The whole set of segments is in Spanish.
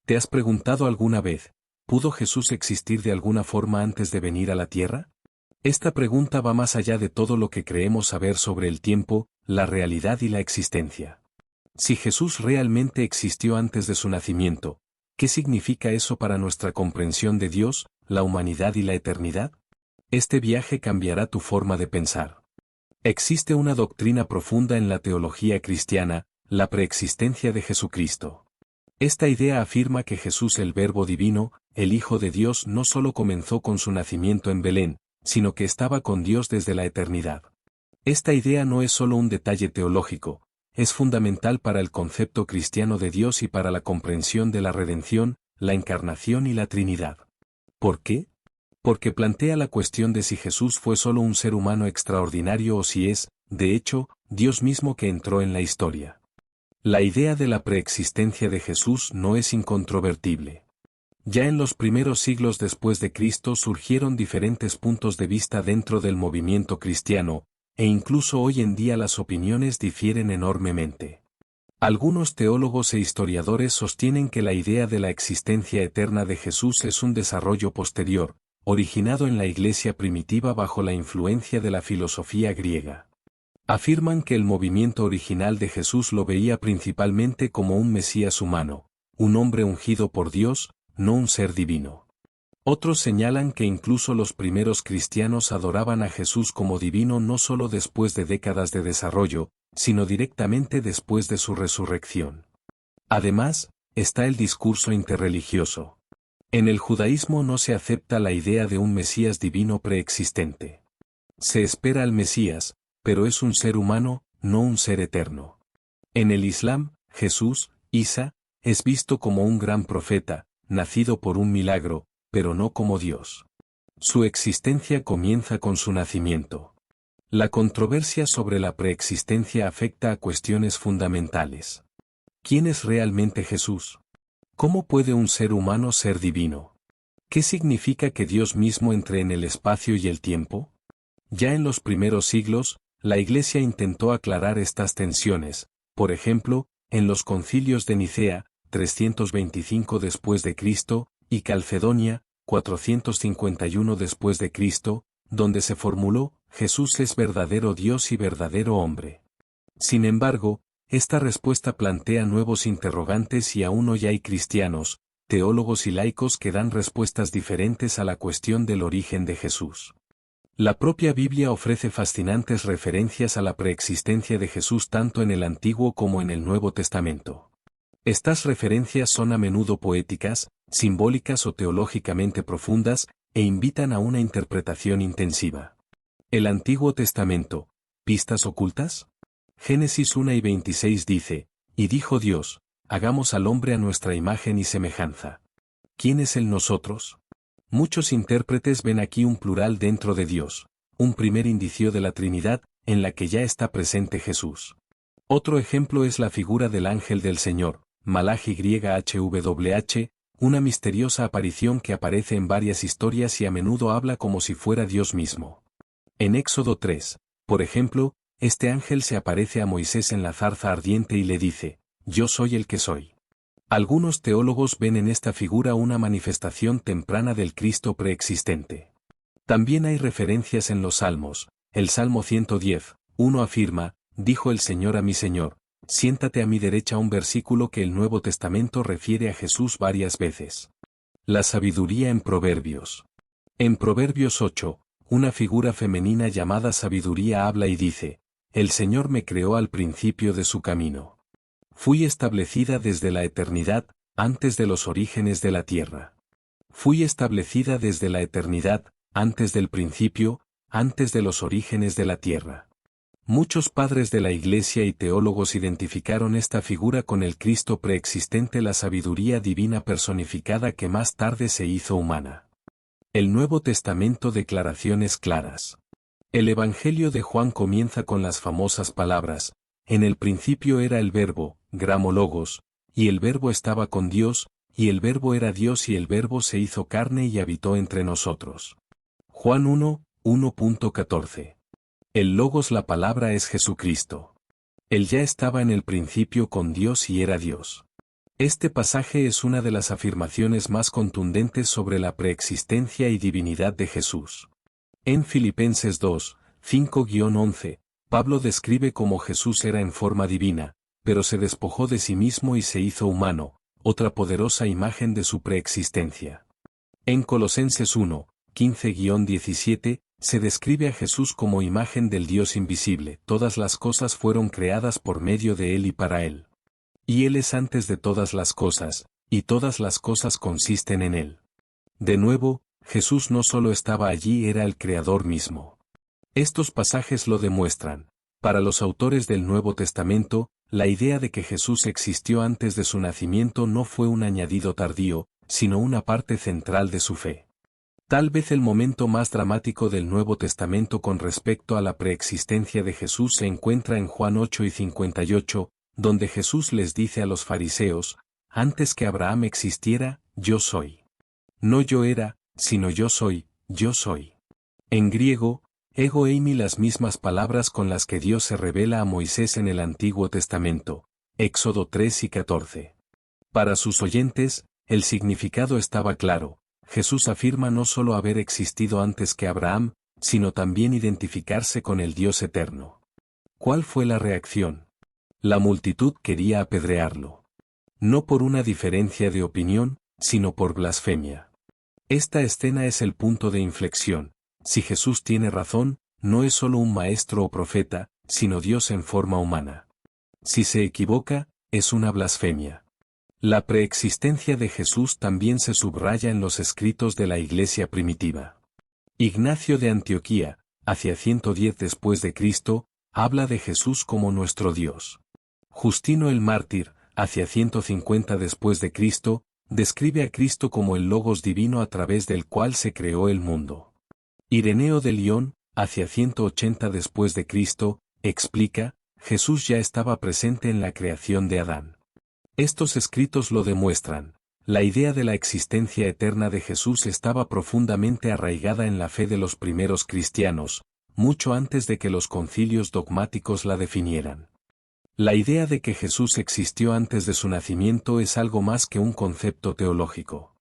¿Te has preguntado alguna vez, ¿pudo Jesús existir de alguna forma antes de venir a la tierra? Esta pregunta va más allá de todo lo que creemos saber sobre el tiempo, la realidad y la existencia. Si Jesús realmente existió antes de su nacimiento, ¿qué significa eso para nuestra comprensión de Dios, la humanidad y la eternidad? Este viaje cambiará tu forma de pensar. Existe una doctrina profunda en la teología cristiana, la preexistencia de Jesucristo. Esta idea afirma que Jesús, el Verbo divino, el Hijo de Dios, no solo comenzó con su nacimiento en Belén, sino que estaba con Dios desde la eternidad. Esta idea no es solo un detalle teológico, es fundamental para el concepto cristiano de Dios y para la comprensión de la redención, la encarnación y la Trinidad. ¿Por qué? Porque plantea la cuestión de si Jesús fue solo un ser humano extraordinario o si es, de hecho, Dios mismo que entró en la historia. La idea de la preexistencia de Jesús no es incontrovertible. Ya en los primeros siglos después de Cristo surgieron diferentes puntos de vista dentro del movimiento cristiano, e incluso hoy en día las opiniones difieren enormemente. Algunos teólogos e historiadores sostienen que la idea de la existencia eterna de Jesús es un desarrollo posterior, originado en la Iglesia primitiva bajo la influencia de la filosofía griega. Afirman que el movimiento original de Jesús lo veía principalmente como un Mesías humano, un hombre ungido por Dios, no un ser divino. Otros señalan que incluso los primeros cristianos adoraban a Jesús como divino no solo después de décadas de desarrollo, sino directamente después de su resurrección. Además, está el discurso interreligioso. En el judaísmo no se acepta la idea de un Mesías divino preexistente. Se espera al Mesías, pero es un ser humano, no un ser eterno. En el Islam, Jesús, Isa, es visto como un gran profeta, nacido por un milagro, pero no como Dios. Su existencia comienza con su nacimiento. La controversia sobre la preexistencia afecta a cuestiones fundamentales. ¿Quién es realmente Jesús? ¿Cómo puede un ser humano ser divino? ¿Qué significa que Dios mismo entre en el espacio y el tiempo? Ya en los primeros siglos, la Iglesia intentó aclarar estas tensiones, por ejemplo, en los concilios de Nicea, 325 después de Cristo, y Calcedonia, 451 después de Cristo, donde se formuló, Jesús es verdadero Dios y verdadero hombre. Sin embargo, esta respuesta plantea nuevos interrogantes y aún hoy hay cristianos, teólogos y laicos que dan respuestas diferentes a la cuestión del origen de Jesús. La propia Biblia ofrece fascinantes referencias a la preexistencia de Jesús tanto en el Antiguo como en el Nuevo Testamento. Estas referencias son a menudo poéticas, simbólicas o teológicamente profundas, e invitan a una interpretación intensiva. El Antiguo Testamento, ¿pistas ocultas? Génesis 1 y 26 dice, y dijo Dios, hagamos al hombre a nuestra imagen y semejanza. ¿Quién es el nosotros? Muchos intérpretes ven aquí un plural dentro de Dios, un primer indicio de la Trinidad, en la que ya está presente Jesús. Otro ejemplo es la figura del ángel del Señor, Malachi HWH, una misteriosa aparición que aparece en varias historias y a menudo habla como si fuera Dios mismo. En Éxodo 3, por ejemplo, este ángel se aparece a Moisés en la zarza ardiente y le dice, yo soy el que soy. Algunos teólogos ven en esta figura una manifestación temprana del Cristo preexistente. También hay referencias en los Salmos. El Salmo 110, 1 afirma, dijo el Señor a mi Señor, siéntate a mi derecha, un versículo que el Nuevo Testamento refiere a Jesús varias veces. La sabiduría en Proverbios. En Proverbios 8, una figura femenina llamada sabiduría habla y dice, el Señor me creó al principio de su camino. Fui establecida desde la eternidad, antes de los orígenes de la tierra. Fui establecida desde la eternidad, antes del principio, antes de los orígenes de la tierra. Muchos padres de la Iglesia y teólogos identificaron esta figura con el Cristo preexistente, la sabiduría divina personificada que más tarde se hizo humana. El Nuevo Testamento, declaraciones claras. El Evangelio de Juan comienza con las famosas palabras, en el principio era el Verbo, gramologos, y el Verbo estaba con Dios, y el Verbo era Dios y el Verbo se hizo carne y habitó entre nosotros. Juan 1, 1.14. El Logos, la palabra, es Jesucristo. Él ya estaba en el principio con Dios y era Dios. Este pasaje es una de las afirmaciones más contundentes sobre la preexistencia y divinidad de Jesús. En Filipenses 2, 5-11, Pablo describe cómo Jesús era en forma divina, pero se despojó de sí mismo y se hizo humano, otra poderosa imagen de su preexistencia. En Colosenses 1, 15-17, se describe a Jesús como imagen del Dios invisible. Todas las cosas fueron creadas por medio de Él y para Él. Y Él es antes de todas las cosas, y todas las cosas consisten en Él. De nuevo, Jesús no solo estaba allí, era el Creador mismo. Estos pasajes lo demuestran. Para los autores del Nuevo Testamento, la idea de que Jesús existió antes de su nacimiento no fue un añadido tardío, sino una parte central de su fe. Tal vez el momento más dramático del Nuevo Testamento con respecto a la preexistencia de Jesús se encuentra en Juan 8:58, donde Jesús les dice a los fariseos: antes que Abraham existiera, yo soy. No yo era, sino yo soy, yo soy. En griego, ego eimi, las mismas palabras con las que Dios se revela a Moisés en el Antiguo Testamento, Éxodo 3:14. Para sus oyentes, el significado estaba claro. Jesús afirma no solo haber existido antes que Abraham, sino también identificarse con el Dios eterno. ¿Cuál fue la reacción? La multitud quería apedrearlo. No por una diferencia de opinión, sino por blasfemia. Esta escena es el punto de inflexión. Si Jesús tiene razón, no es solo un maestro o profeta, sino Dios en forma humana. Si se equivoca, es una blasfemia. La preexistencia de Jesús también se subraya en los escritos de la Iglesia primitiva. Ignacio de Antioquía, hacia 110 después de Cristo, habla de Jesús como nuestro Dios. Justino el Mártir, hacia 150 después de Cristo, describe a Cristo como el Logos divino a través del cual se creó el mundo. Ireneo de Lyon, hacia 180 después de Cristo, explica: Jesús ya estaba presente en la creación de Adán. Estos escritos lo demuestran. La idea de la existencia eterna de Jesús estaba profundamente arraigada en la fe de los primeros cristianos, mucho antes de que los concilios dogmáticos la definieran. La idea de que Jesús existió antes de su nacimiento es algo más que un concepto teológico.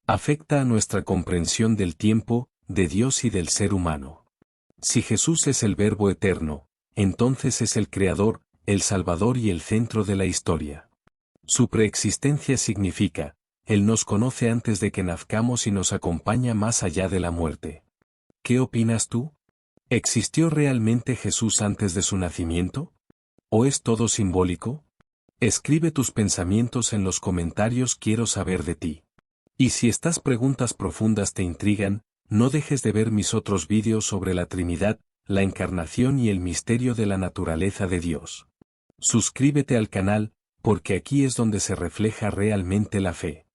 Afecta a nuestra comprensión del tiempo, de Dios y del ser humano. Si Jesús es el Verbo eterno, entonces es el Creador, el Salvador y el centro de la historia. Su preexistencia significa: Él nos conoce antes de que nazcamos y nos acompaña más allá de la muerte. ¿Qué opinas tú? ¿Existió realmente Jesús antes de su nacimiento? ¿O es todo simbólico? Escribe tus pensamientos en los comentarios, quiero saber de ti. Y si estas preguntas profundas te intrigan, no dejes de ver mis otros vídeos sobre la Trinidad, la Encarnación y el misterio de la naturaleza de Dios. Suscríbete al canal, porque aquí es donde se refleja realmente la fe.